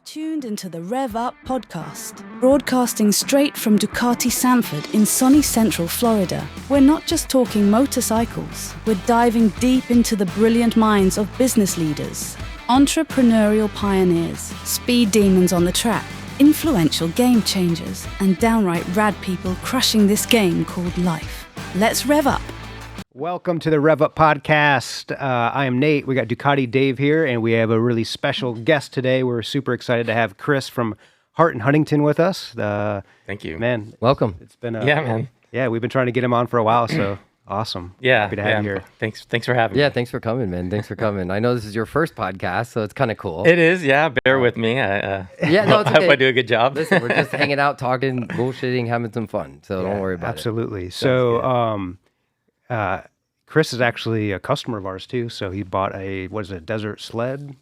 You've tuned into the RevUP podcast, broadcasting straight from Ducati Sanford in sunny central Florida. We're not just talking motorcycles, we're diving deep into the brilliant minds of business leaders, entrepreneurial pioneers, speed demons on the track, influential game changers, and downright rad people crushing this game called life. Let's rev up. Welcome to the RevUP podcast. I am Nate. We got Ducati Dave here, and we have a really special guest today. We're super excited to have Chris from Hart Huntington with us. Thank you, man. Welcome. It's been man. Yeah, we've been trying to get him on for a while, so awesome. Yeah, happy to have you here. Thanks for having me. Yeah, thanks for coming, man. Thanks for coming. I know this is your first podcast, so it's kind of cool. It is. Yeah, bear with me. Yeah, no, it's I hope okay. I do a good job. Listen, we're just hanging out, talking, bullshitting, having some fun. So don't worry about absolutely. it. Absolutely. So, Chris is actually a customer of ours too. So he bought a desert sled.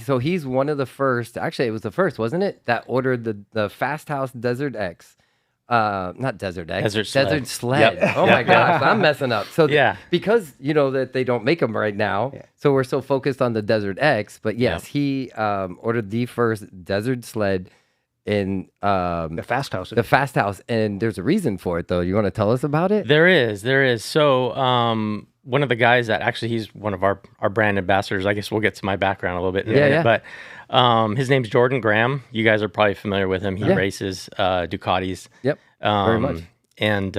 So he's one of the first. Actually, it was the first, wasn't it? That ordered the Fast House Desert X. Not Desert X. Desert Sled. Yep. Oh my gosh, I'm messing up. So yeah, because you know that they don't make them right now, so we're so focused on the Desert X. But yes, he ordered the first Desert Sled in the Fast House. The Fast House, and there's a reason for it, though. You want to tell us about it? There is. So one of the guys that actually he's one of our brand ambassadors. I guess we'll get to my background a little bit in a minute, but his name's Jordan Graham. You guys are probably familiar with him. He races Ducatis. Yep, very much. And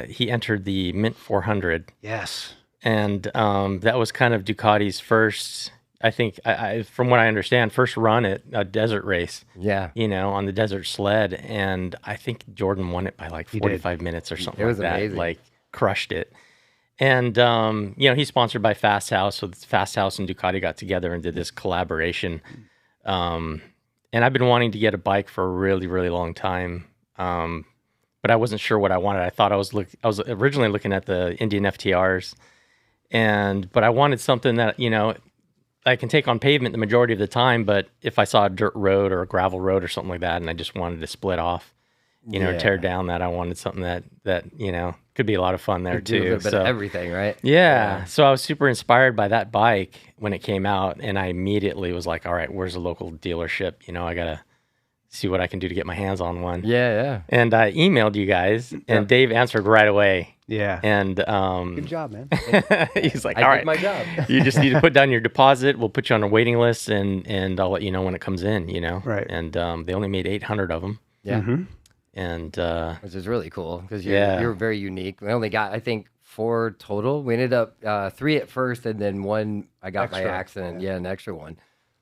he entered the Mint 400. Yes. And that was kind of Ducati's first, I think, from what I understand, first run at a desert race. Yeah. You know, on the desert sled. And I think Jordan won it by like 45 minutes or something like that. Amazing. Like, crushed it. And, you know, he's sponsored by Fast House. So Fast House and Ducati got together and did this collaboration. And I've been wanting to get a bike for a really, really long time. But I wasn't sure what I wanted. I thought I was originally looking at the Indian FTRs. But I wanted something that, you know, I can take on pavement the majority of the time, but if I saw a dirt road or a gravel road or something like that, and I just wanted to split off, you know, tear down that, I wanted something that you know, could be a lot of fun there too. A little bit of everything, right? Yeah. So I was super inspired by that bike when it came out, and I immediately was like, all right, where's a local dealership? You know, I gotta see what I can do to get my hands on one. Yeah. And I emailed you guys, and Dave answered right away. Yeah. And good job, man. He's like, I all did right, my job. You just need to put down your deposit. We'll put you on a waiting list, and I'll let you know when it comes in. You know, right? And they only made 800 of them. Yeah. Mm-hmm. And which is really cool because you're very unique. We only got, I think, 4 total. We ended up 3 at first, and then 1 I got by accident. Yeah, an extra one.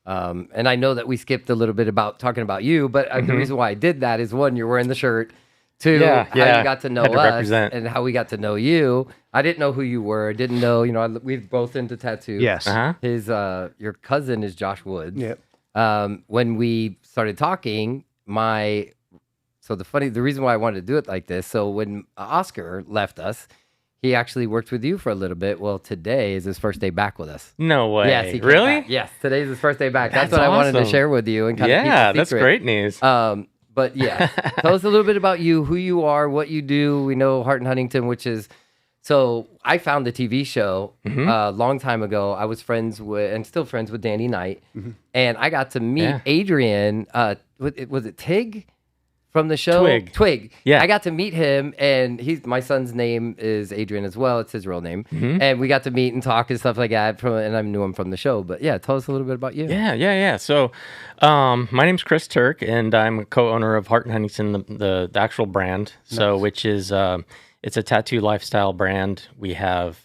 And I know that we skipped a little bit about talking about you, but the reason why I did that is 1, you're wearing the shirt. 2, how you got to know us and how we got to know you. I didn't know who you were. I didn't know, you know, we're both into tattoos. Yes. Your cousin is Josh Woods. Yep. When we started talking, the reason why I wanted to do it like this, so when Oscar left us, he actually worked with you for a little bit. Well, today is his first day back with us. No way. Yes, he came really? back. Yes, today's his first day back. That's what awesome. I wanted to share with you and kind of keep it that's secret. great news. But yeah, tell us a little bit about you, who you are, what you do. We know Hart Huntington, which is, so I found the TV show a long time ago. I was friends with, and still friends with Danny Knight. And I got to meet Adrian, was it Tig? From the show? Twig. Yeah. I got to meet him, and my son's name is Adrian as well. It's his real name. And we got to meet and talk and stuff like that, and I knew him from the show. But yeah, tell us a little bit about you. Yeah. So my name's Chris Turck, and I'm a co-owner of Hart Huntington, the actual brand. Nice. So which is, it's a tattoo lifestyle brand. We have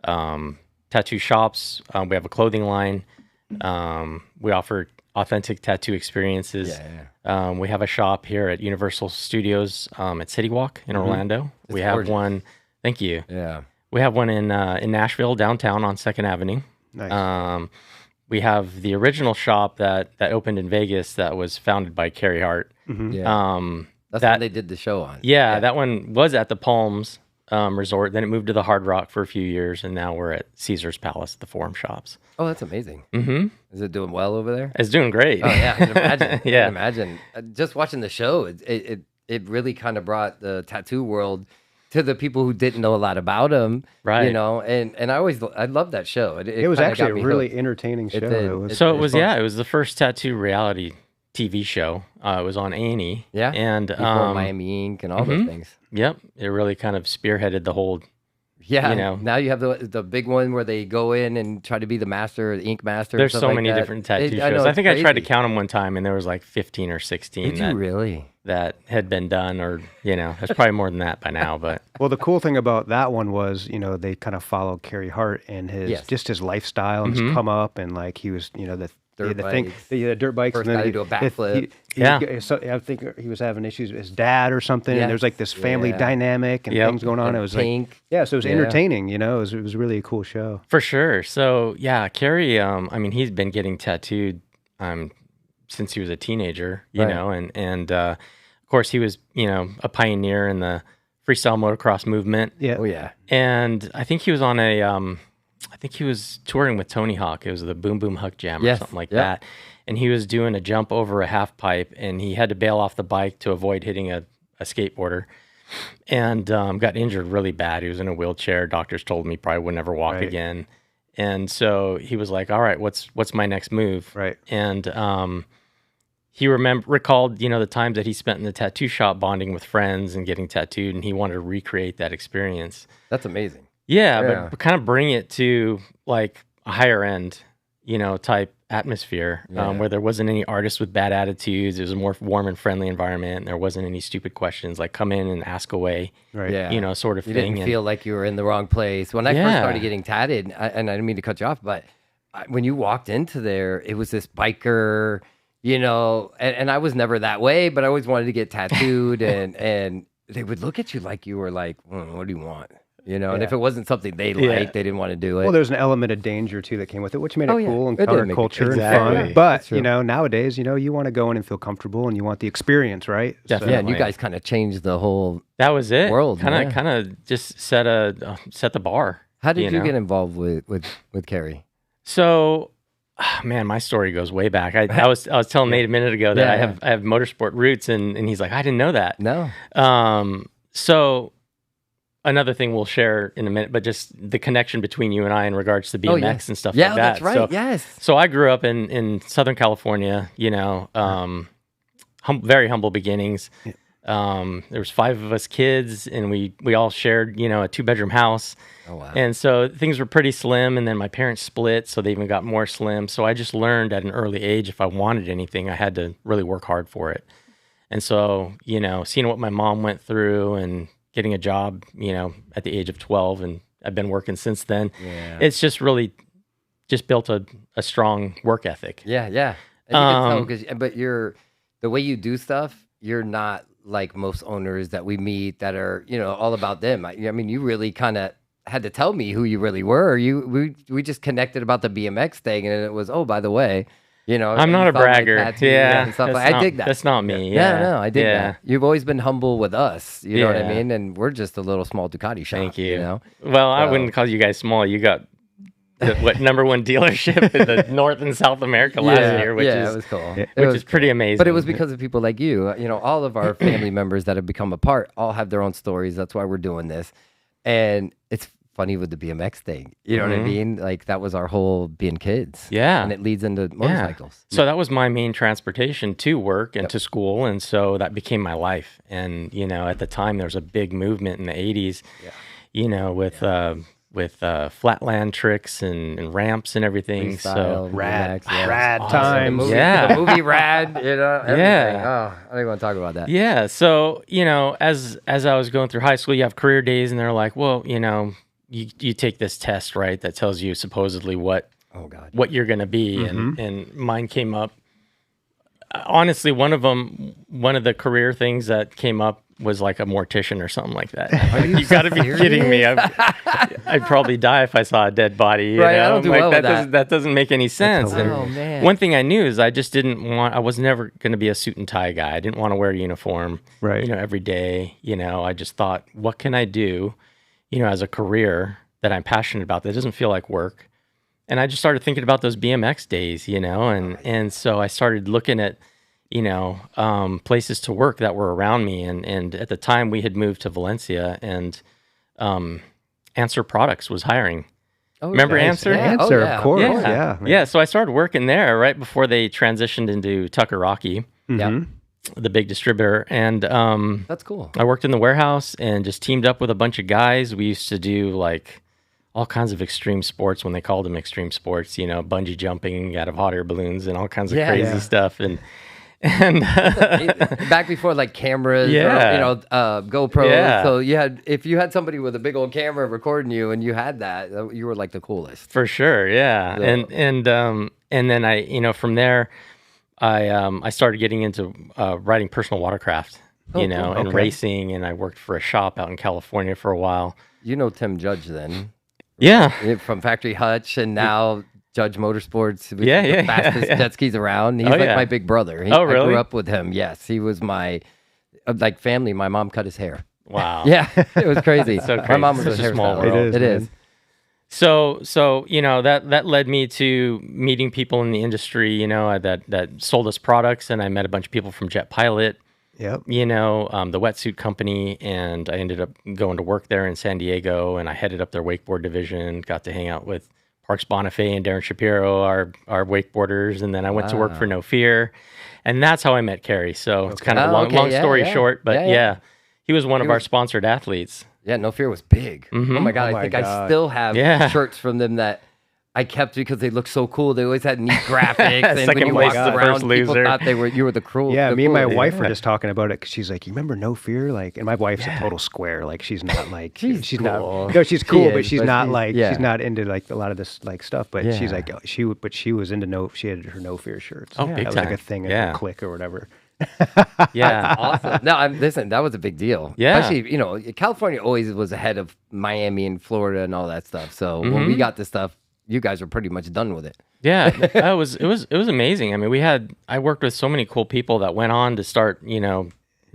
tattoo shops. We have a clothing line. We offer authentic tattoo experiences. We have a shop here at Universal Studios at City Walk in Orlando. We have one. Thank you. Yeah. We have one in Nashville downtown on 2nd Avenue. Nice. We have the original shop that opened in Vegas that was founded by Carrie Hart. That's what they did the show on. Yeah, that one was at the Palms Resort. Then it moved to the Hard Rock for a few years, and now we're at Caesar's Palace, the Forum Shops. Oh, that's amazing. Is it doing well over there? It's doing great. Oh yeah, I can imagine. I can imagine. Just watching the show, it really kind of brought the tattoo world to the people who didn't know a lot about him, Right. you know, and I loved that show. It was kinda actually got a me really hooked. entertaining show. did. It was, So it was, fun. it was the first tattoo reality TV show. It was on A&E. Yeah. And Before Miami Ink and all those things. Yep, it really kind of spearheaded the whole. Yeah, You know. now you have the big one where they go in and try to be the master, the ink master. There's stuff so like many that. different tattoo I know, shows. I it's think I tried to crazy. count them one time, and there was like 15 or 16 Did you really? that had been done, or there's probably more than that by now. But Well, the cool thing about that one was, they kind of followed Carey Hart and his lifestyle and his come up, and like he was, the Dirt thing, bikes. the dirt bikes. First and guy then to do a backflip. I think he was having issues with his dad or something. Yes. And there's like this family Yeah. dynamic and Yep. things going on. And It was Pink. like, so it was Yeah. entertaining. It was really a cool show. for sure. So yeah, Carrie. I mean, he's been getting tattooed since he was a teenager. You Right. know, and of course he was a pioneer in the freestyle motocross movement. Yeah. Oh yeah. And I think he was on I think he was touring with Tony Hawk. It was the Boom Boom Huck Jam or Yes, something like yep. that. And he was doing a jump over a half pipe, and he had to bail off the bike to avoid hitting a skateboarder, and got injured really bad. He was in a wheelchair. Doctors told him he probably would never walk Right. again. And so he was like, "All right, what's my next move?" Right. And he recalled, the times that he spent in the tattoo shop bonding with friends and getting tattooed, and he wanted to recreate that experience. That's amazing. Yeah, Yeah. but kind of bring it to like a higher end, type atmosphere Yeah. where there wasn't any artists with bad attitudes. It was a more warm and friendly environment. And there wasn't any stupid questions like come in and ask away, Right. Yeah. sort of You thing. didn't feel like you were in the wrong place. When I first Yeah. started getting tatted, and I didn't mean to cut you off, but when you walked into there, it was this biker, and I was never that way, but I always wanted to get tattooed, and they would look at you like you were like, what do you want? And if it wasn't something they liked, they didn't want to do it. Well, there's an element of danger too that came with it, which made it Oh, yeah. cool and It did make it counterculture and Exactly. fun. But That's true. nowadays, you want to go in and feel comfortable, and you want the experience, right? So- Definitely. Yeah, and you guys kind of changed the whole. that was it. World, Kind yeah. of just set the bar. How did you know? get involved with Carrie? So, man, my story goes way back. I was telling Nate a minute ago that Yeah. I have motorsport roots, and he's like, I didn't know that. No. So another thing we'll share in a minute, but just the connection between you and I in regards to BMX yeah. and stuff Yeah, like that. that's right. So, Yes. so I grew up in Southern California, very humble beginnings. There was 5 of us kids, and we all shared, a 2-bedroom house. Oh wow. And so things were pretty slim, and then my parents split, so they even got more slim. So I just learned at an early age, if I wanted anything, I had to really work hard for it. And so, seeing what my mom went through and getting a job, at the age of 12, and I've been working since then, Yeah. it's just really just built a strong work ethic. Yeah, yeah. And you can tell 'cause- but the way you do stuff, you're not like most owners that we meet that are, all about them. I mean, you really kind of had to tell me who you really were. We just connected about the BMX thing, and it was, oh, by the way, I'm not you a saw my bragger. tattoos Yeah. and stuff. that's I dig that. That's not me. Yeah, Yeah. no, I dig Yeah. that. You've always been humble with us. You know what I Yeah. mean? And we're just a little small Ducati shop. Thank you. know? Well, I So- wouldn't call you guys small. You got the #1 dealership in the North and South America last year, which it is was cool. Yeah. It which was is pretty amazing. But it was because of people like you. All of our family members that have become a part all have their own stories. That's why we're doing this. And it's funny with the BMX thing. You know what I mean? Like that was our whole being kids. Yeah. And it leads into Yeah. motorcycles. So that was my main transportation to work and to school, and so that became my life. And at the time there was a big movement in the '80s, with flatland tricks and ramps and everything. So Freestyle, Rad, BMX, yeah. rad Awesome. times. The movie, Yeah. the movie Rad, everything. Yeah. Oh, I don't even want to talk about that. yeah, so as I was going through high school, you have career days, and they're like, well, you take this test, right, that tells you supposedly what Oh God. what you're going to be, and mine came up. Honestly, one of the career things that came up was like a mortician or something like that. You got to be kidding me! I'd probably die if I saw a dead body. You Right, I know? don't do Like, well with that. That doesn't make any sense. And Oh man. one thing I knew is I just didn't want. I was never going to be a suit and tie guy. I didn't want to wear a uniform, Right. every day. I just thought, what can I do, as a career that I'm passionate about that doesn't feel like work. And I just started thinking about those BMX days, and so I started looking at, places to work that were around me. And at the time we had moved to Valencia, and Answer Products was hiring. Oh, Remember nice. Answer? Yeah. Answer, Oh, yeah. of course. Yeah. Yeah. So I started working there right before they transitioned into Tucker Rocky, Yeah. the big distributor. And That's cool. I worked in the warehouse and just teamed up with a bunch of guys. We used to do like all kinds of extreme sports when they called them extreme sports, bungee jumping out of hot air balloons and all kinds of crazy stuff. And back before like cameras, Yeah. or, GoPros. Yeah. So if you had somebody with a big old camera recording you, and you had that, you were like the coolest. For sure, yeah. So- And then I, from there, I started getting into riding personal watercraft, and Okay. racing. And I worked for a shop out in California for a while. You know Tim Judge then Yeah, from Factory Hutch, and now Judge Motorsports. With Yeah, the yeah, fastest yeah. jet skis around. He's Oh, like yeah. my big brother. Oh, I really? grew up with him. Yes, he was my like family. My mom cut his hair. wow. Yeah, it was crazy. So My crazy. mom was Such a a small hairstylist. world. It is, It man. is. So that led me to meeting people in the industry, that sold us products, and I met a bunch of people from Jet Pilot, Yep. the wetsuit company, and I ended up going to work there in San Diego, and I headed up their wakeboard division, got to hang out with Parks Bonifay and Darren Shapiro, our wakeboarders, and then I went to work for No Fear, and that's how I met Kerry. So it's kind of a Oh, okay. long Yeah, story yeah. short, but Yeah. he was one of our sponsored athletes. Yeah, No Fear was big. Oh my God, Oh I my think I God. still have Yeah. shirts from them that I kept because they looked so cool. They always had neat graphics, and when Second you place, walked the around, first people loser. thought you were the cruel. Yeah, the me and my coolest. wife were just talking about it because she's like, "You remember No Fear?" Like, and my wife's a total square. Like, she's not like She's she's cool. not. No, she's She cool, is, but she's but not she's- like yeah. she's not into like a lot of this like stuff. But she's Yeah. like she was into No. She had her No Fear shirts. Oh, that big was like time. a thing at Yeah. the Click or whatever. Yeah. Awesome. No, listen, that was a big deal. Yeah. Especially, California always was ahead of Miami and Florida and all that stuff. So when Mm-hmm. we got the stuff, you guys were pretty much done with it. Yeah, it was amazing. I mean, I worked with so many cool people that went on to start,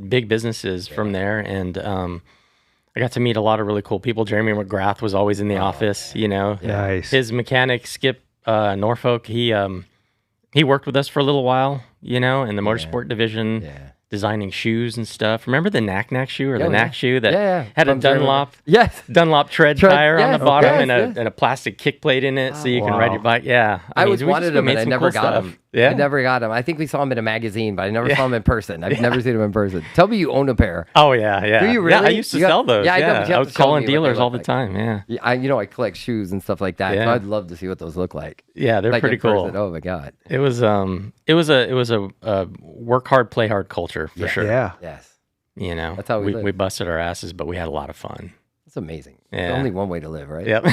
big businesses from there, and I got to meet a lot of really cool people. Jeremy McGrath was always in the office, Nice. His mechanic Skip Norfolk, he worked with us for a little while, in the motorsport division. Yeah. Designing shoes and stuff. Remember the Knack shoe or the Oh, Knack yeah. shoe that Yeah. had a From Germany. Dunlop Yes. tread Tread, tire on yes, the bottom yes. and a plastic kick plate in it so you can Wow. ride your bike. Yeah. I mean, always we wanted just them, made and I some never cool got stuff. them. Yeah. I never got them. I think we saw them in a magazine, but I never saw them in person. I've never seen them in person. Tell me you own a pair. Oh yeah, yeah. Do you Yeah, I really? used to You got- sell those. Yeah, I know, but you have I to was show calling me what they dealers all look the like. time. Yeah, Yeah, I collect shoes and stuff like that. So Yeah. I'd love to see what those look like. yeah, they're Like pretty in person. cool. Oh my God. It was a work hard, play hard culture for sure. Yeah. Yes. That's how we live. we busted our asses, but we had a lot of fun. It's amazing. Yeah. There's only one way to live, right? Yep.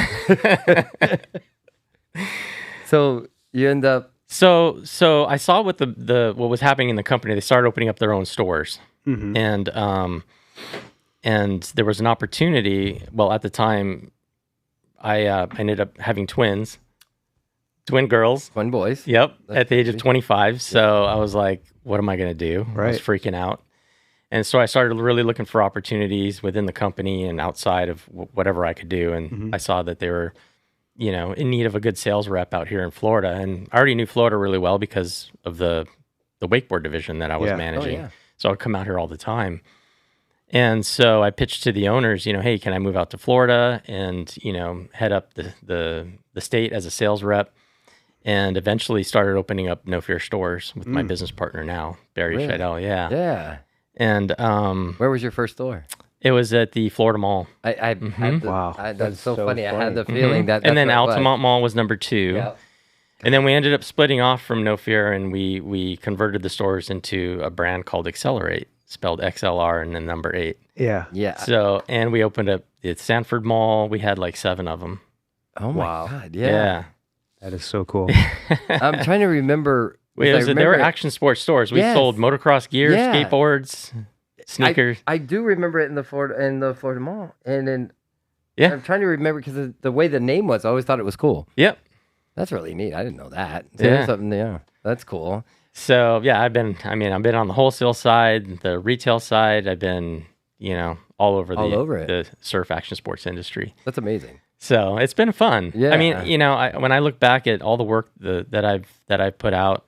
So you end up. So I saw what what was happening in the company. They started opening up their own stores, and there was an opportunity. Well, at the time, I ended up having twin girls. Twin boys. Yep, That's at the age of crazy. 25. So I was like, what am I going to do? I was Right. freaking out. And so I started really looking for opportunities within the company and outside of whatever I could do. And I saw that they were, in need of a good sales rep out here in Florida. And I already knew Florida really well because of the wakeboard division that I was Yeah. Oh, managing. yeah. So I'd come out here all the time. And so I pitched to the owners, hey, can I move out to Florida and, head up the state as a sales rep? And eventually started opening up No Fear stores with my business partner now, Barry Really? Scheidel. Yeah. Yeah. And Where was your first store? it was at the Florida Mall. I had the, Wow. that's That's so so funny. I had the funny. feeling that. And then that's what it was. Altamont Mall was number 2. Yeah. And then we ended up splitting off from No Fear, and we converted the stores into a brand called Accelerate, spelled XLR and then number 8. Yeah. Yeah. So, and we opened up at Sanford Mall. We had like 7 of them. Oh my Wow. God. Yeah. Yeah. That is so cool. I'm trying to remember. They were action sports stores. We Yes. sold motocross gear, Yeah. skateboards, sneakers. I do remember it in the Florida Mall, and then Yeah. I'm trying to remember because the way the name was, I always thought it was cool. Yep. That's really neat. I didn't know that. So Yeah. there's something. Yeah, that's cool. So yeah, I've been on the wholesale side, the retail side. I've been, all over All over it. the surf action sports industry. That's amazing. So it's been fun. Yeah. I mean, when I look back at all the work that I've put out,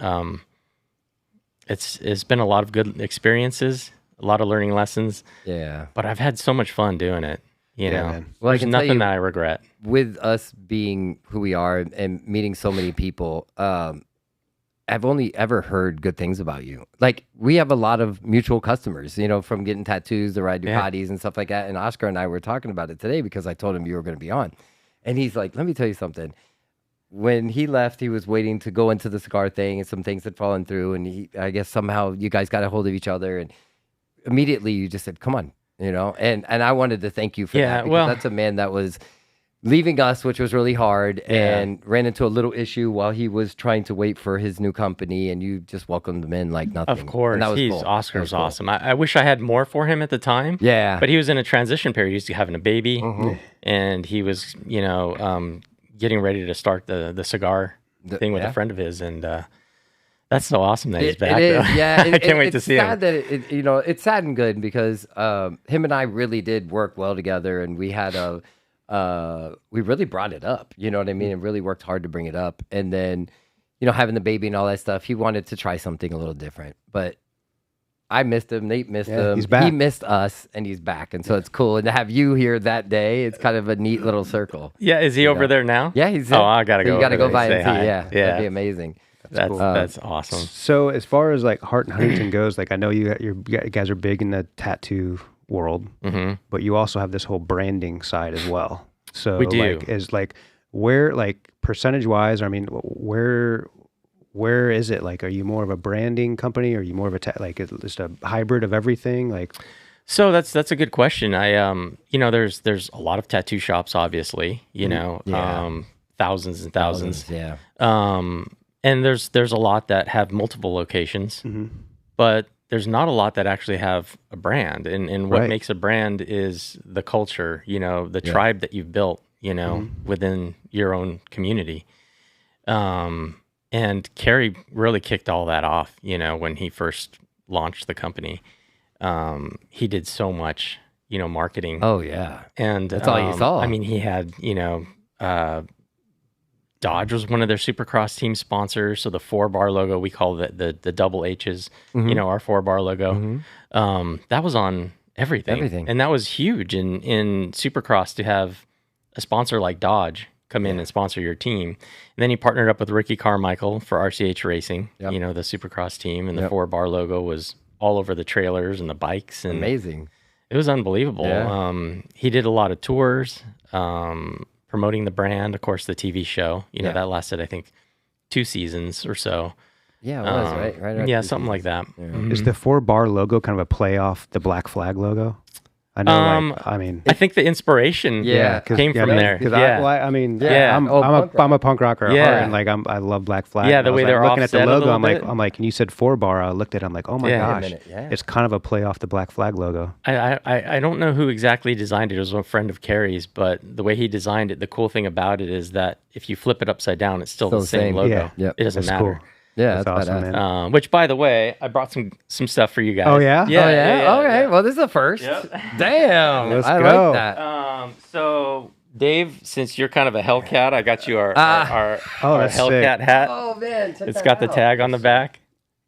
it's been a lot of good experiences, a lot of learning lessons. Yeah. But I've had so much fun doing it. You know, man. Well, I there's can tell nothing you- that I regret. With us being who we are and meeting so many people, I've only ever heard good things about you. Like, we have a lot of mutual customers, you know, from getting tattoos to ride Ducatis and stuff like that. And Oscar and I were talking about it today because I told him you were going to be on. And he's like, let me tell you something. When he left, he was waiting to go into the cigar thing and some things had fallen through. And I guess somehow you guys got a hold of each other. And immediately you just said, come on, you know. And I wanted to thank you for that. Because well, that's a man that was leaving us, which was really hard, and ran into a little issue while he was trying to wait for his new company, and you just welcomed him in like nothing. Of course, And that was cool. Oscar's awesome. I wish I had more for him at the time. Yeah. But he was in a transition period. He was having a baby, and he was, you know, getting ready to start the cigar thing with a friend of his, and that's so awesome that he's back. It is, though. yeah. I can't wait to see him. It's sad that you know, it's sad and good because him and I really did work well together, and we had we really brought it up, you know what I mean, and really worked hard to bring it up. And then, you know, having the baby and all that stuff, he wanted to try something a little different. But I missed him, Nate missed him, he's back. he missed us, and he's back. And so it's cool. And to have you here that day, it's kind of a neat little circle. Yeah, is he over there now? Yeah, he's Oh, I gotta go. You gotta over go there by and say see. hi. Yeah, that'd be amazing. That's awesome. So as far as like Hart Huntington goes, like I know you guys are big in the tattoo world, but you also have this whole branding side as well. So We do. like is like where like percentage wise, I mean, where is it? Like, are you more of a branding company? Or are you more of a like is it just a hybrid of everything? Like, So that's a good question. I you know, there's a lot of tattoo shops, obviously, you know, thousands and thousands. Yeah. And there's a lot that have multiple locations, but there's not a lot that actually have a brand. And what Right. makes a brand is the culture, you know, the tribe that you've built, you know, within your own community. And Kerry really kicked all that off, you know, when he first launched the company. He did so much, you know, marketing. Oh yeah. And That's all you saw. I mean, he had, you know, Dodge was one of their Supercross team sponsors. So the 4-bar logo, we call it the double H's, you know, our 4-bar logo. That was on everything. And that was huge in Supercross to have a sponsor like Dodge come in and sponsor your team. And then he partnered up with Ricky Carmichael for RCH Racing, you know, the Supercross team. And the 4-bar logo was all over the trailers and the bikes. And Amazing. it was unbelievable. Yeah. He did a lot of tours, promoting the brand, of course, the TV show, you know, that lasted, I think, 2 seasons or so. Yeah, it was right. Right. Yeah, something like that. is the 4-bar logo kind of a play off the Black Flag logo? I know, like, I mean, I think the inspiration came from there. Because Yeah. I mean, Yeah. I'm a punk rocker at Yeah. heart, and like I love Black Flag. Yeah, And the I was, way like, they're looking at the offset a logo, little I'm like, bit. and you said 4-bar. I looked at it, I'm like, oh my Yeah. gosh, Wait a minute, yeah. it's kind of a play off the Black Flag logo. I don't know who exactly designed it. It was a friend of Kerry's, but the way he designed it, the cool thing about it is that if you flip it upside down, it's still the same logo. Yeah. Yep. It doesn't That's matter. cool. Yeah, That's that's awesome, badass. man. Which, by the way, I brought some stuff for you guys. Oh, yeah? Yeah. Oh yeah. Okay. yeah. Well, this is a first. Yep. Damn. Let's I go. like that. So Dave, since you're kind of a Hellcat, I got you our Oh, that's Hellcat sick. hat. Oh man, check It's that got the out. tag on the back.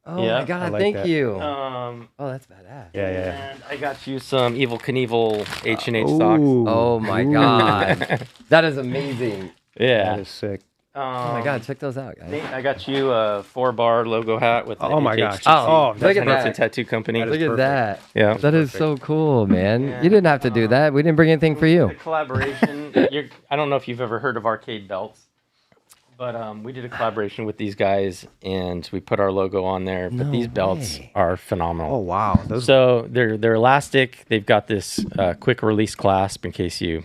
Oh Yeah, my god, I like thank that. you. Oh, That's badass. Yeah. And I got you some Evil Knievel H&H socks. Ooh. Oh my god, that is amazing. Yeah. That is sick. Oh my god, check those out, guys. Nate, I got you a 4-bar logo hat with the Oh my HHTC. gosh. Oh, look at Huntington that. Tattoo Company. That Look is at perfect. that. Yeah. That is so cool, man. You didn't have to do that. We didn't bring anything for The you. collaboration. I don't know if you've ever heard of Arcade Belts, but we did a collaboration with these guys, and we put our logo on there. But No these belts way. are phenomenal. Oh wow. Those So they're elastic. They've got this quick release clasp in case you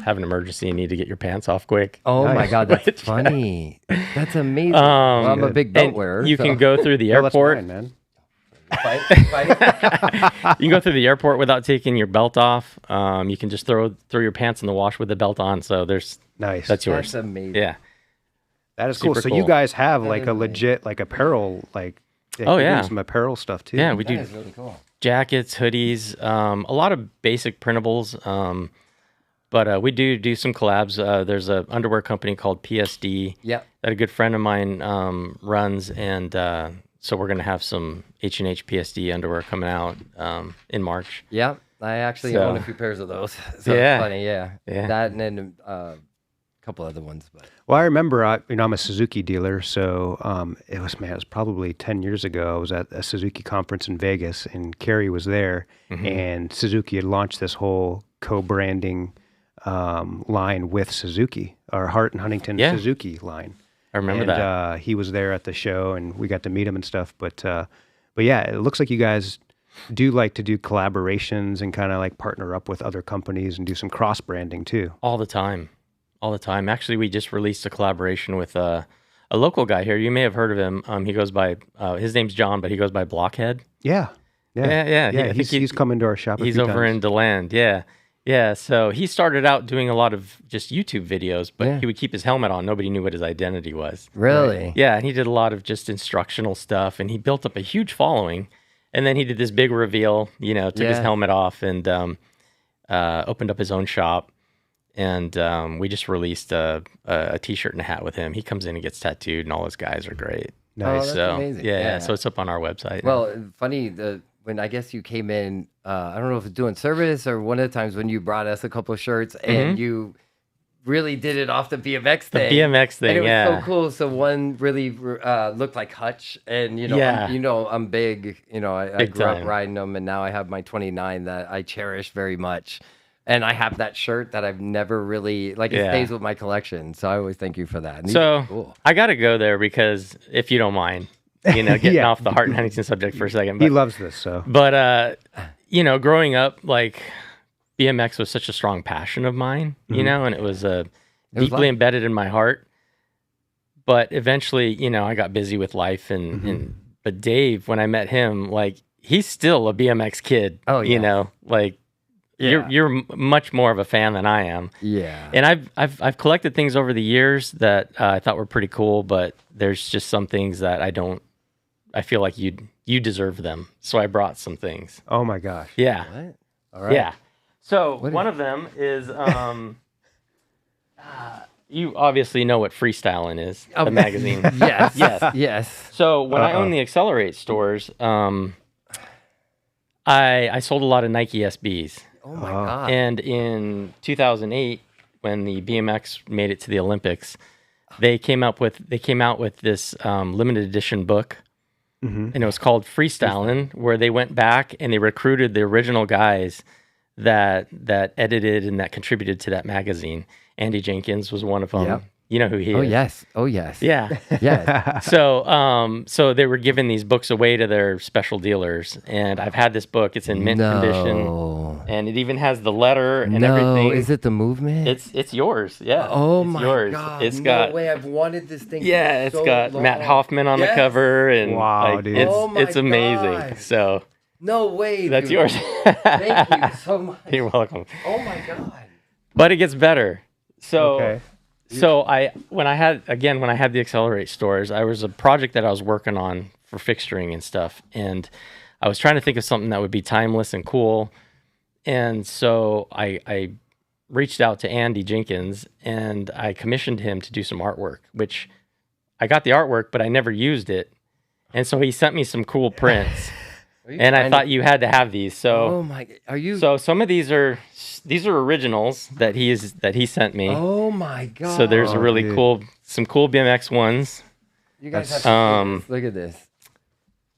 have an emergency and need to get your pants off quick. Oh my Nice. god, that's funny. That's amazing. Well, I'm a big belt And wearer. you so- can go through the Oh, that's airport. mine, man. Fight. You can go through the airport without taking your belt off. You can just throw your pants in the wash with the belt on. So Nice. that's yours. That's amazing. Yeah. That is cool. Super So cool. you guys have like is a amazing. legit like apparel like Oh, you're doing yeah. some apparel stuff too. Yeah, we That do is really cool. jackets, hoodies, a lot of basic printables. But we do some collabs. There's an underwear company called PSD Yep. that a good friend of mine runs, and So we're gonna have some H&H PSD underwear coming out in March. Yeah, I actually own a few pairs of those. So Yeah. it's funny, yeah. Yeah. That and then a couple other ones. But Well, I remember, I'm a Suzuki dealer, so it was probably 10 years ago. I was at a Suzuki conference in Vegas, and Kerry was there, and Suzuki had launched this whole co-branding line with Suzuki, our Hart and Huntington Suzuki line. I remember that. He was there at the show, and we got to meet him and stuff. But yeah, it looks like you guys do like to do collaborations and kind of like partner up with other companies and do some cross branding too. All the time. Actually, we just released a collaboration with a local guy here. You may have heard of him. He goes by, his name's John, but he goes by Blockhead. Yeah. He's come into our shop. He's over in DeLand. Yeah. So he started out doing a lot of just YouTube videos, but he would keep his helmet on. Nobody knew what his identity was. really? Right? Yeah, and he did a lot of just instructional stuff, and he built up a huge following. And then he did this big reveal, took his helmet off and opened up his own shop. And we just released a T-shirt and a hat with him. He comes in and gets tattooed, and all his guys are great. Nice. Oh, that's So amazing. yeah, so it's up on our website. Well, funny, when I guess you came in, I don't know if it's doing service or one of the times when you brought us a couple of shirts and you really did it off the BMX thing. The BMX thing, and it was so cool. So one really looked like Hutch, and I'm big. I Big grew up time. riding them, and now I have my 29 that I cherish very much. And I have that shirt that I've never really it stays with my collection. So I always thank you for that. And these are cool. I got to go there because if you don't mind, getting Yeah. off the Hart and Huntington subject for a second. He But, loves this, so. but growing up, like BMX was such a strong passion of mine, and it was deeply embedded in my heart. But eventually, I got busy with life, but Dave, when I met him, like he's still a BMX kid. Oh, yeah. You're much more of a fan than I am. Yeah. And I've collected things over the years that I thought were pretty cool, but there's just some things that I feel like you deserve them. So I brought some things. Oh my gosh. Yeah. What? All right. Yeah. So one of them is you obviously know what Freestyling is, the magazine. Yes. Yes. Yes. So when I owned the Accelerate stores, I sold a lot of Nike SBs. Oh my God. And in 2008, when the BMX made it to the Olympics, they came out with this limited edition book, and it was called Freestyling, where they went back and they recruited the original guys that edited and that contributed to that magazine. Andy Jenkins was one of them. Yep. You know who he is. Oh yes. Yeah. Yes. So they were giving these books away to their special dealers, and I've had this book. It's in mint condition, and it even has the letter and everything. Is it the movement? It's yours. Yeah. Oh it's my yours. God. It's No got way. I've wanted this thing. yeah. For It's so got long. Matt Hoffman on the cover, and Wow, like, dude. it's amazing. God. So No way. that's dude. yours. Thank you so much. You're welcome. Oh my God. But it gets better. So. Okay. So when I had the Accelerate stores, I was a project that I was working on for fixturing and stuff, and I was trying to think of something that would be timeless and cool. And so I reached out to Andy Jenkins and I commissioned him to do some artwork, which I got the artwork, but I never used it. And so he sent me some cool prints, and I thought you had to have these. So Oh my. Are you? so some of these are originals that he sent me. Oh my God. So there's a really some cool BMX ones. You guys have to look at this.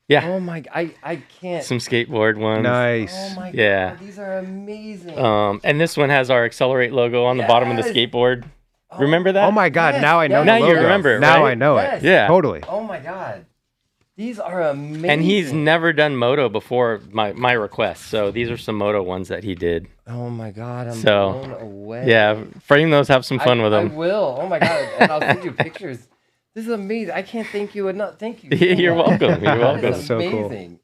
Yeah. Oh my. I can't. Some skateboard ones. Nice. Oh my Yeah. God. These are amazing. And this one has our Accelerate logo on the bottom of the Yes. skateboard. Remember that? Oh my God. Yes, Now I know yes. the Now you logo. remember it, Now right? I know Yes. it. Yeah. Totally. Oh my God. These are amazing. And he's never done moto before my request. So these are some moto ones that he did. Oh my God. I'm So, blown away. Yeah, frame those, have some fun with I them. will. Oh my God. And I'll send you pictures. This is amazing. I can't thank you enough. Thank you. so You're much. welcome. You're That welcome. is That's so cool. amazing.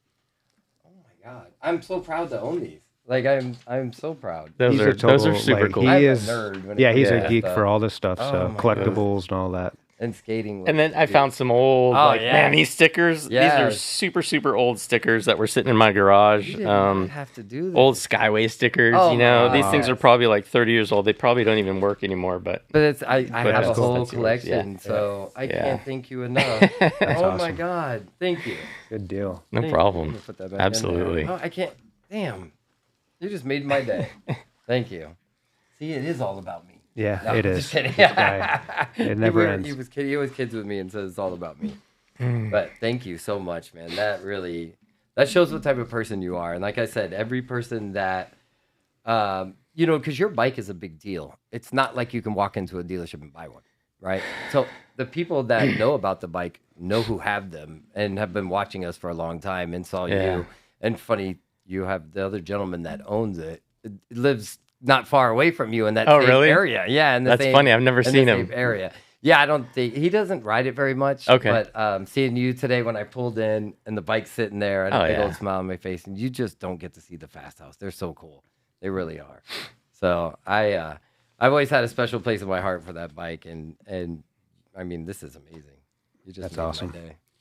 Oh my God. I'm so proud to own these. Like I'm so proud. Those These are total, super like, cool. He I'm a is. nerd when it Yeah, comes he's to a that geek stuff. for all this stuff. Oh So my collectibles and all that. And skating. And then I found some old, man, these stickers. Yeah. These are super, super old stickers that were sitting in my garage. You did not have to do this. Old Skyway stickers. These things are probably like 30 years old. They probably don't even work anymore. But it's I have a whole collection, so I can't thank you enough. Oh my God, thank you. Good deal. No problem. Put that back Absolutely. in there. Oh, I can't. Damn, you just made my day. Thank you. See, it is all about me. Yeah, No, it I'm is. just kidding. It never ends. He always kids with me and says it's all about me. But thank you so much, man. That shows what type of person you are. And like I said, every person that, because your bike is a big deal. It's not like you can walk into a dealership and buy one, right? So the people that know about the bike know who have them and have been watching us for a long time and saw you. And funny, you have the other gentleman that owns it. It lives not far away from you in that same area. Yeah, that's funny. I've never seen him. Area. Yeah, I don't think he doesn't ride it very much. Okay, but seeing you today when I pulled in and the bike's sitting there and a big old smile on my face, and you just don't get to see the Fast House. They're so cool. They really are. So I've always had a special place in my heart for that bike, and I mean this is amazing. That's awesome.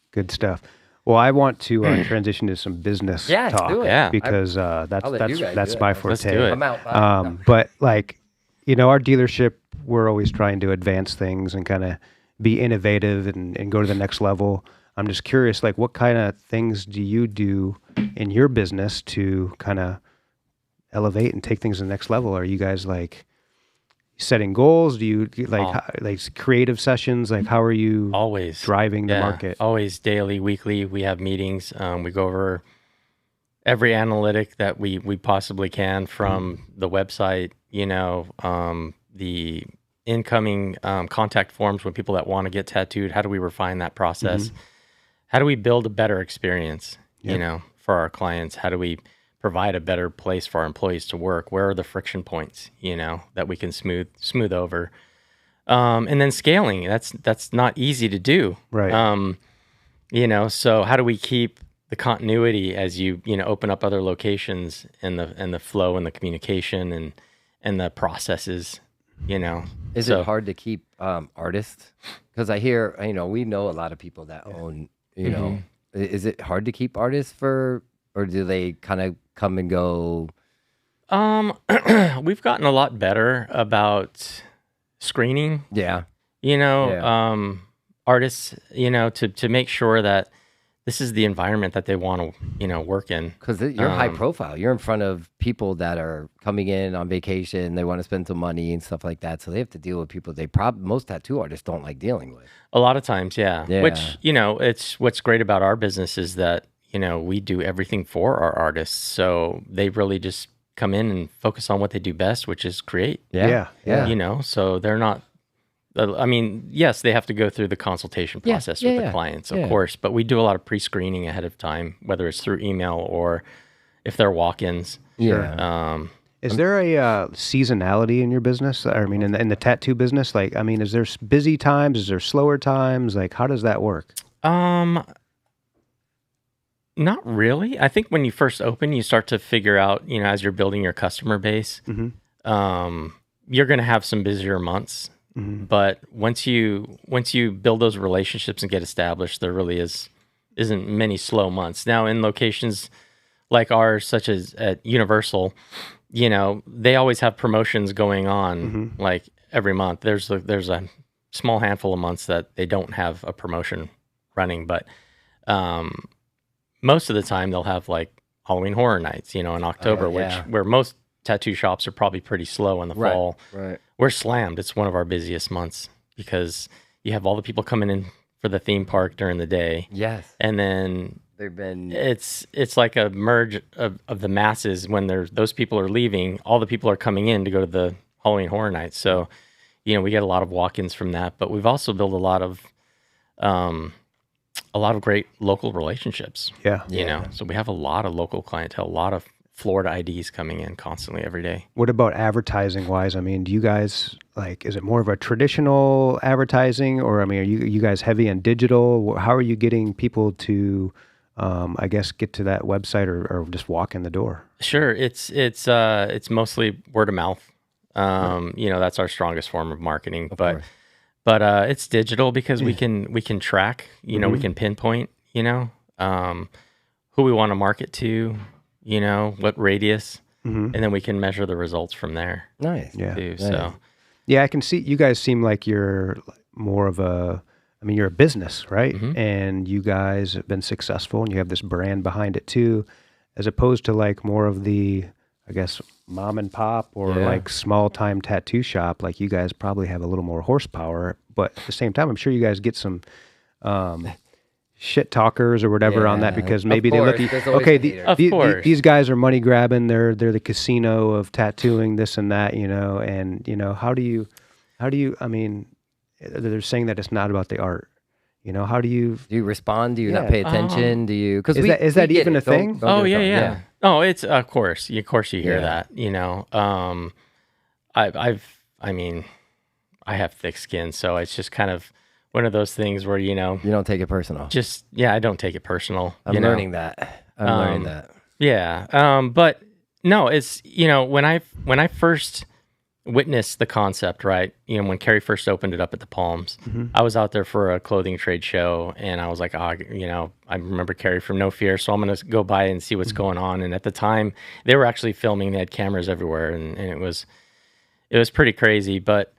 Good stuff. Well, I want to transition to some business talk. Do it. Yeah, because that's my forte. Let's do it. I'm out. But our dealership, we're always trying to advance things and kind of be innovative and go to the next level. I'm just curious, what kind of things do you do in your business to kind of elevate and take things to the next level? Are you guys setting goals? Do you like creative sessions? How are you always driving the market? Always daily, weekly. We have meetings. We go over every analytic that we possibly can from the website, the incoming contact forms when people that want to get tattooed. How do we refine that process? How do we build a better experience, for our clients? How do we provide a better place for our employees to work? Where are the friction points, that we can smooth over? And then scaling, that's not easy to do. Right. So how do we keep the continuity as you open up other locations and the flow and the communication and the processes, Is it hard to keep artists? Because I hear, we know a lot of people that own, is it hard to keep artists or do they kind of come and go? We've gotten a lot better about screening. Yeah. Artists, to make sure that this is the environment that they want to, work in. Because you're high profile. You're in front of people that are coming in on vacation. They want to spend some money and stuff like that. So they have to deal with people most tattoo artists don't like dealing with. A lot of times, yeah. Which, it's what's great about our business is that, we do everything for our artists. So they really just come in and focus on what they do best, which is create. Yeah. So they're not, yes, they have to go through the consultation process with the clients, of course, but we do a lot of pre-screening ahead of time, whether it's through email or if they're walk-ins. Sure. Is there a seasonality in your business? In the tattoo business, is there busy times? Is there slower times? How does that work? Not really. I think when you first open, you start to figure out, as you're building your customer base, you're going to have some busier months. But once you build those relationships and get established, there really isn't many slow months. Now in locations like ours, such as at Universal, they always have promotions going on every month. There's a small handful of months that they don't have a promotion running, but most of the time they'll have Halloween Horror Nights, in October, where most tattoo shops are probably pretty slow in the fall. Right. We're slammed. It's one of our busiest months because you have all the people coming in for the theme park during the day. Yes. And then it's like a merge of the masses when those people are leaving. All the people are coming in to go to the Halloween Horror Nights. So, we get a lot of walk-ins from that, but we've also built a lot of great local relationships. Yeah. So we have a lot of local clientele, a lot of Florida IDs coming in constantly every day. What about advertising wise? Do you guys is it more of a traditional advertising or are you guys heavy on digital? How are you getting people to get to that website or just walk in the door? Sure. It's mostly word of mouth. That's our strongest form of marketing, but but it's digital because we can track, we can pinpoint, who we want to market to, what radius, and then we can measure the results from there. Nice. Yeah. Too, Nice. So Yeah, I can see you guys seem like you're more of you're a business, right? And you guys have been successful and you have this brand behind it too, as opposed to like more of the, I guess, mom and pop or like small time tattoo shop. Like you guys probably have a little more horsepower, but at the same time, I'm sure you guys get some shit talkers or whatever on that because maybe they look at, okay, these guys are money grabbing. They're the casino of tattooing, this and that, and how do you, I mean, they're saying that it's not about the art. How do you respond? Do you not pay attention? Do you? Because is that even a thing? Oh yeah. Oh, it's of course you hear that. I have thick skin, so it's just kind of one of those things where you don't take it personal. I don't take it personal. I'm learning that. Learning that. Yeah. But no, it's when I first witnessed the concept, right? When Kerry first opened it up at the Palms, I was out there for a clothing trade show, and I was like, I remember Kerry from No Fear, so I'm gonna go by and see what's going on. And at the time, they were actually filming; they had cameras everywhere, and it was pretty crazy. But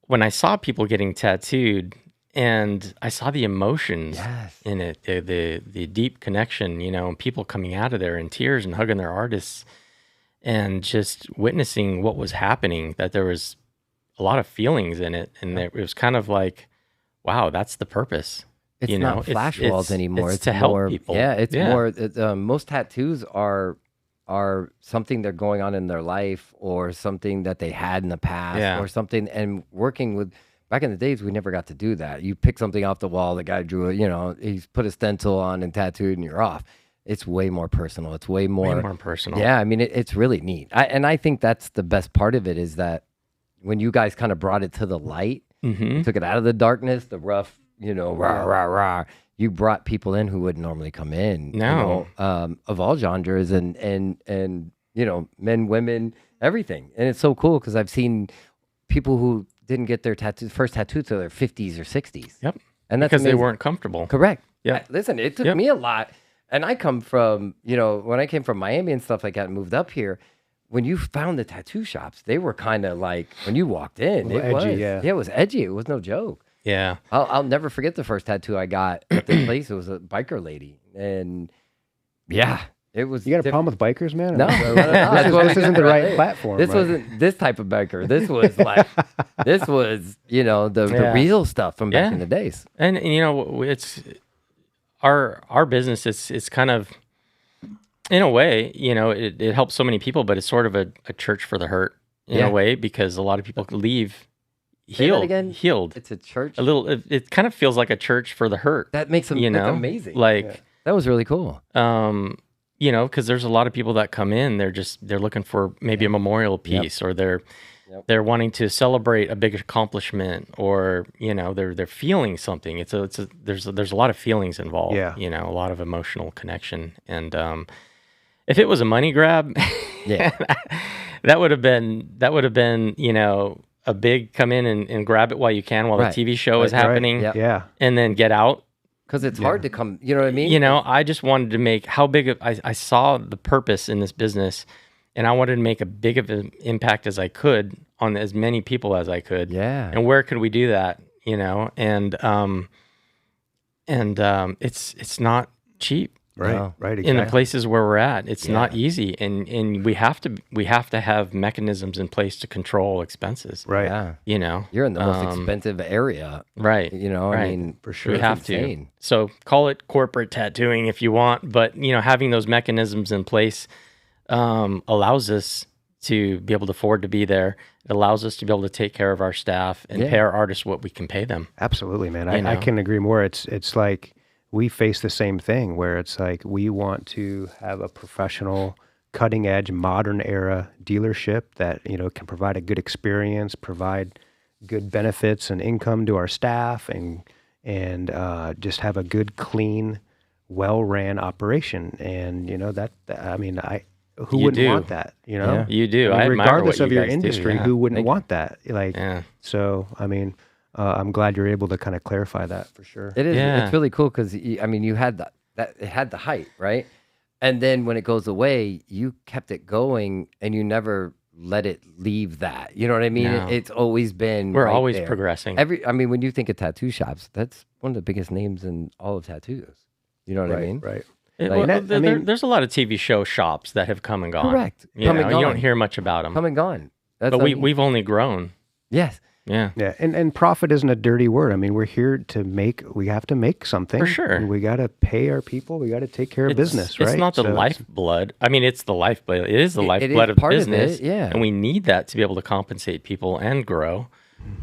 when I saw people getting tattooed, and I saw the emotions in it, the deep connection, people coming out of there in tears and hugging their artists. And just witnessing what was happening, that there was a lot of feelings in it. And it was kind of like, wow, that's the purpose. It's not flash walls anymore. It's to help people. Yeah, it's more, most tattoos are something they're going on in their life or something that they had in the past or something. And working with, back in the days, we never got to do that. You pick something off the wall, the guy drew it, he's put a stencil on and tattooed and you're off. It's way more personal. It's way more personal. Yeah, I mean, it's really neat. And I think that's the best part of it is that when you guys kind of brought it to the light, took it out of the darkness, the rough, rah, rah, rah, you brought people in who wouldn't normally come in. No. Of all genres and men, women, everything. And it's so cool because I've seen people who didn't get their first tattoo till their 50s or 60s. Yep. And that's because amazing. they weren't comfortable. Correct. Yeah. Listen, it took me a lot. And I come from, when I came from Miami and stuff like that and moved up here, when you found the tattoo shops, they were kind of like, when you walked in, it was edgy. It was no joke. Yeah. I'll never forget the first tattoo I got at the place. It was a biker lady. And it was. You got a problem with bikers, man? No. This isn't the right platform. This wasn't this type of biker. This was like, the real stuff from back in the days. And it's... Our business, it's kind of, in a way, it helps so many people, but it's sort of a church for the hurt in a way, because a lot of people leave healed. It's a church. It kind of feels like a church for the hurt. That makes them that's amazing. That was really cool. Because there's a lot of people that come in, they're looking for maybe a memorial piece, or they're wanting to celebrate a big accomplishment, or they're feeling something. There's a lot of feelings involved. Yeah. A lot of emotional connection. And if it was a money grab, that would have been a big come in and grab it while you can, while the TV show is happening. Right. Yeah. And then get out. Because it's hard to come. You know what I mean? I just wanted to make I saw the purpose in this business. And I wanted to make a big of an impact as I could on as many people as I could. Yeah. And where could we do that? It's not cheap. Right. No. Right. Exactly. In the places where we're at, it's not easy, and we have to have mechanisms in place to control expenses. Right. Yeah. You're in the most expensive area. Right. I mean, for sure. We have to. So call it corporate tattooing if you want, but having those mechanisms in place allows us to be able to afford to be there. It allows us to be able to take care of our staff and pay our artists what we can pay them. Absolutely, man. I can agree more. It's like we face the same thing where it's like we want to have a professional, cutting edge, modern era dealership that, can provide a good experience, provide good benefits and income to our staff, and just have a good, clean, well-ran operation. And, who wouldn't want that? You do. I admire regardless what of you your guys industry, do. who wouldn't want that? I'm glad you're able to kind of clarify that for sure. It is. Yeah. It's really cool because I mean, you had that it had the height, right? And then when it goes away, you kept it going, and you never let it leave that. You know what I mean? No. It's always been. We're right always there. progressing. I mean, when you think of tattoo shops, that's one of the biggest names in all of tattoos. You know what I mean? Right. There's a lot of TV show shops that have come and gone. Correct. You Come and know, you don't gone. hear much about them. Come and gone. That's But I mean, we've only grown. yes. Yeah. Yeah, and profit isn't a dirty word. I mean, we're here to we have to make something. For sure. And we got to pay our people. We got to take care of business, right? It's not the So lifeblood. I mean, it's the lifeblood. It is the It is lifeblood of the part of business. it, yeah. And we need that to be able to compensate people and grow,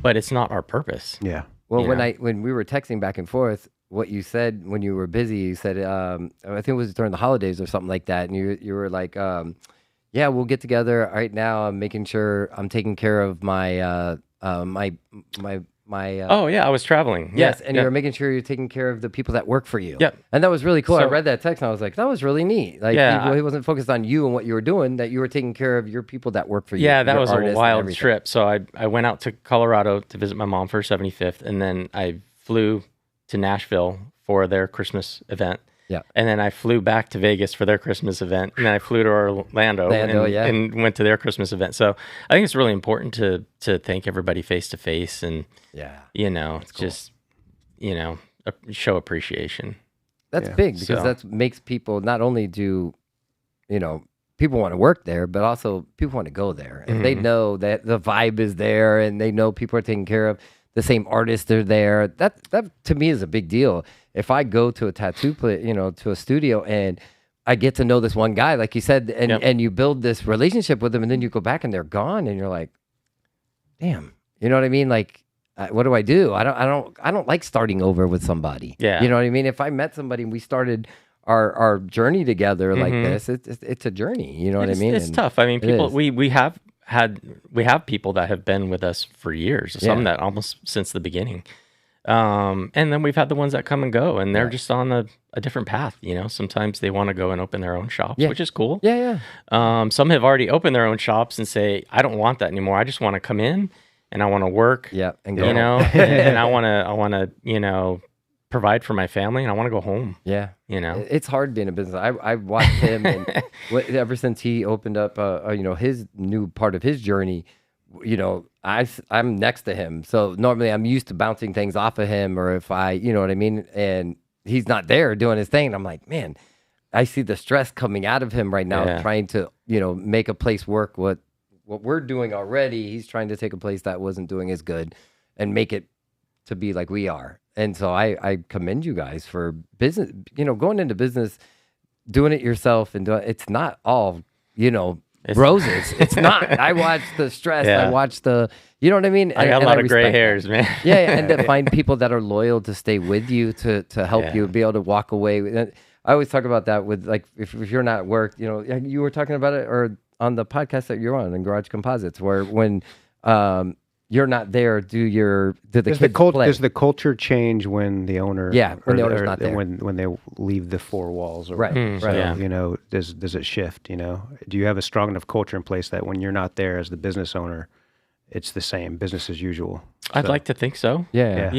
but it's not our purpose. Yeah. Well, You when know? when we were texting back and forth, what you said when you were busy, you said, I think it was during the holidays or something like that, and you were like, yeah, we'll get together. Right now, I'm making sure I'm taking care of my Oh, yeah, I was traveling. yes, Yeah, and yeah. you're making sure you're taking care of the people that work for you. Yep. And that was really cool. I So- read that text and I was like, that was really neat. Like, Yeah, he wasn't focused on you and what you were doing, that you were taking care of your people that work for you. Yeah, that your was artists a and wild everything. trip. So I went out to Colorado to visit my mom for her 75th, and then I flew to Nashville for their Christmas event. Yeah. And then I flew back to Vegas for their Christmas event, and then I flew to Orlando and went to their Christmas event. So I think it's really important to thank everybody face to face, and Yeah. you know, just show appreciation. That's Yeah. big because So- that makes people not only do, people want to work there, but also people want to go there. And they know that the vibe is there and they know people are taken care of. The same artists are there. That to me is a big deal. If I go to a tattoo place, to a studio and I get to know this one guy, like you said, and, Yep. and you build this relationship with them, and then you go back and they're gone and you're like, damn, you know what I mean? Like, what do? I don't like starting over with somebody. Yeah. You know what I mean? If I met somebody and we started our journey together like this, it's a journey. You know what I mean? It's And tough. I mean, it people is. we have people that have been with us for years. Some that almost since the beginning. And then we've had the ones that come and go, and they're just on a different path. Sometimes they want to go and open their own shops, which is cool. Yeah. Some have already opened their own shops and say, I don't want that anymore. I just want to come in and I want to work. Yeah. And go. And I want to provide for my family, and I want to go home. Yeah. It's It's hard being a business. I watched him, and ever since he opened up, his new part of his journey, I'm next to him. So normally I'm used to bouncing things off of him, or if you know what I mean? And he's not there doing his thing. And I'm like, man, I see the stress coming out of him right now, trying to, make a place work what we're doing already. He's trying to take a place that wasn't doing as good and make it to be like we are. And so I commend you guys for business, going into business, doing it yourself, and it's not all, roses. It's not. I watch the stress. Yeah. I watch the, you know what I mean? I got a lot of gray respect that. hairs, man. Yeah, and to find people that are loyal to stay with you, to help you be able to walk away. I always talk about that with, like, if you're not at work, you were talking about it or on the podcast that you're on in Garage Composites, where when you're not there, do the kids play? Does the culture change when the owner? Yeah, when the owner's or not there. When they leave the four walls. Or Right, whatever. right. So, Yeah. does it shift? Do you have a strong enough culture in place that when you're not there as the business owner, it's the same business as usual? I'd like to think so. Yeah.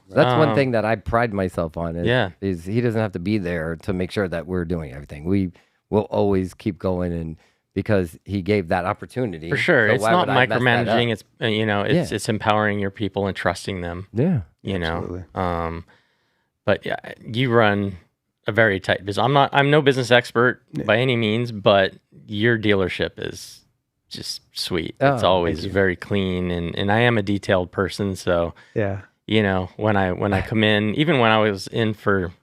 That's one thing that I pride myself on is he doesn't have to be there to make sure that we're doing everything. We will always keep going, and because he gave that opportunity. For sure. So It's why not would I mess that micromanaging. up? It's it's empowering your people and trusting them, Yeah. Absolutely. But yeah, you run a very tight business. I'm no business expert by any means, but your dealership is just sweet. It's Oh, always very clean, and I am a detailed person, so Yeah. when I come in, even when I was in for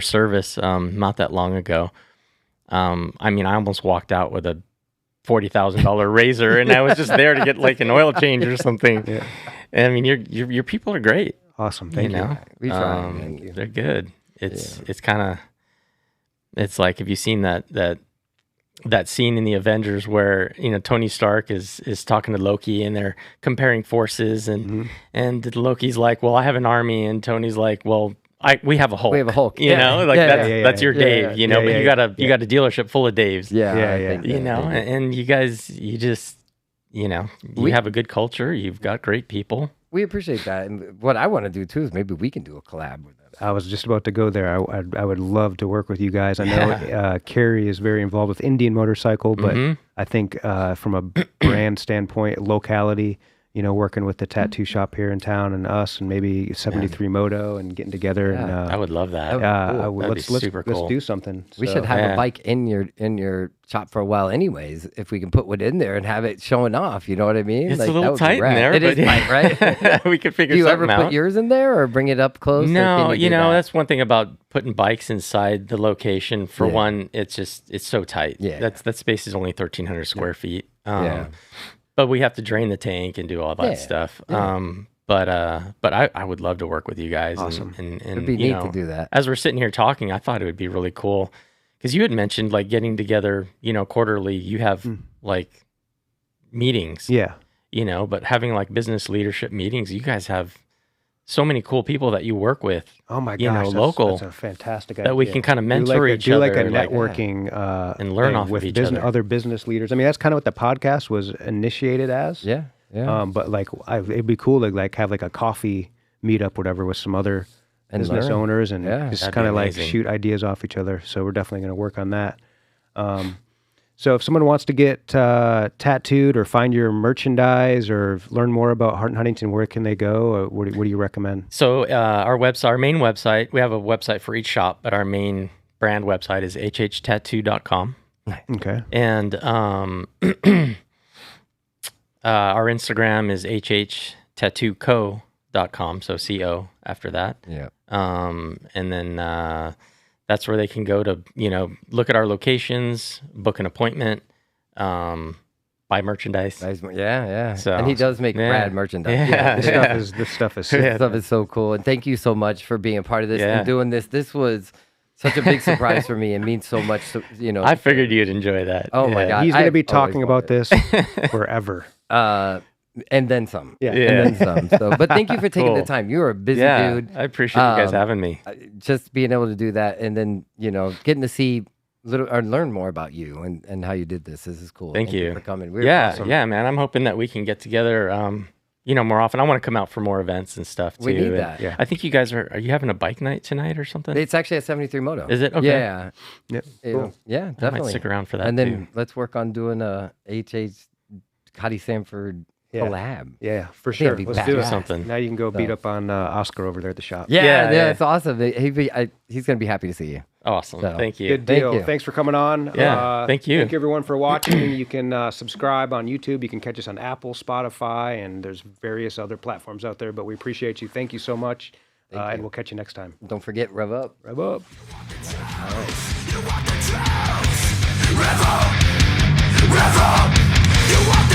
service not that long ago, I almost walked out with a $40,000 razor, and I was just there to get like an oil change or something. Yeah. And your people are great. Awesome. Thank you. We try. Thank you. They're good. It's kind of, it's like, have you seen that scene in the Avengers where Tony Stark is talking to Loki and they're comparing forces, and Loki's like, well, I have an army, and Tony's like, well, we have a Hulk. We have a Hulk. That's your Dave, yeah. but Yeah, you got a dealership full of Daves. Yeah. Yeah, I yeah. think that. And you guys, you just you know, you have a good culture. You've got great people. We appreciate that. And what I want to do too is maybe we can do a collab with them. I was just about to go there. I would love to work with you guys. I know Carrie is very involved with Indian Motorcycle, but I think from a brand standpoint, locality, you know, working with the tattoo shop here in town and us and maybe 73 Moto and getting together. And, I would love that. Let's do something. We should have a bike in your shop for a while anyways, if we can put one in there and have it showing off. You know what I mean? It's like, a little tight in there. It is tight, right? We could figure Do you something ever out. put yours in there or bring it up close? No, you know, that's one thing about putting bikes inside the location. For one, it's so tight. Yeah. That space is only 1,300 square feet. But we have to drain the tank and do all that stuff. But I would love to work with you guys. Awesome. And It'd be neat to do that. As we're sitting here talking, I thought it would be really cool because you had mentioned like getting together, you know, quarterly. You have like meetings. Yeah. You know, but having like business leadership meetings, you guys have so many cool people that you work with. Oh my gosh, you know, local. That's a fantastic idea. That we can kind of mentor each do other. like a networking and learn thing off with of each other. other business leaders. I mean, that's kind of what the podcast was initiated as. Yeah. But like, it'd be cool to like have like a coffee meetup, whatever, with some other business owners and just kind of like shoot ideas off each other. So we're definitely going to work on that. So if someone wants to get tattooed or find your merchandise or learn more about Hart Huntington, where can they go? What do you recommend? So our main website, we have a website for each shop, but our main brand website is hhtattoo.com. Okay. And our Instagram is hhtattooco.com, so CO after that. Yeah. And then that's where they can go to, you know, look at our locations, book an appointment, buy merchandise. Yeah. So, and he does make rad merchandise. This stuff is sick. This stuff is so cool. And thank you so much for being a part of this and doing this. This was such a big surprise for me and means so much. You know, I figured you'd enjoy that. Oh my God. He's going to be talking about this forever. And then some. Yeah. And then some. So, but thank you for taking the time. You're a busy dude. I appreciate you guys having me. Just being able to do that and then, you know, getting to see or learn more about you and how you did this. This is cool. Thank you for coming. Awesome. Yeah, man. I'm hoping that we can get together, you know, more often. I want to come out for more events and stuff too. We need that. I think you guys are you having a bike night tonight or something? It's actually at 73 Moto. Is it? Okay. Yeah. Yep. Cool. Yeah, definitely. I might stick around for that and then too. let's work on doing a Ducati Sanford collab. Yeah, for sure. Let's do something. Now you can go beat up on Oscar over there at the shop. Yeah, it's awesome. He's going to be happy to see you. Awesome. So, Thank you. Good deal. Thank you. Thanks for coming on. Yeah, thank you. Thank you everyone for watching. You can subscribe on YouTube. You can catch us on Apple, Spotify, and there's various other platforms out there. But we appreciate you. Thank you so much. And we'll catch you next time. Don't forget, rev up. Rev up. Rev up. You want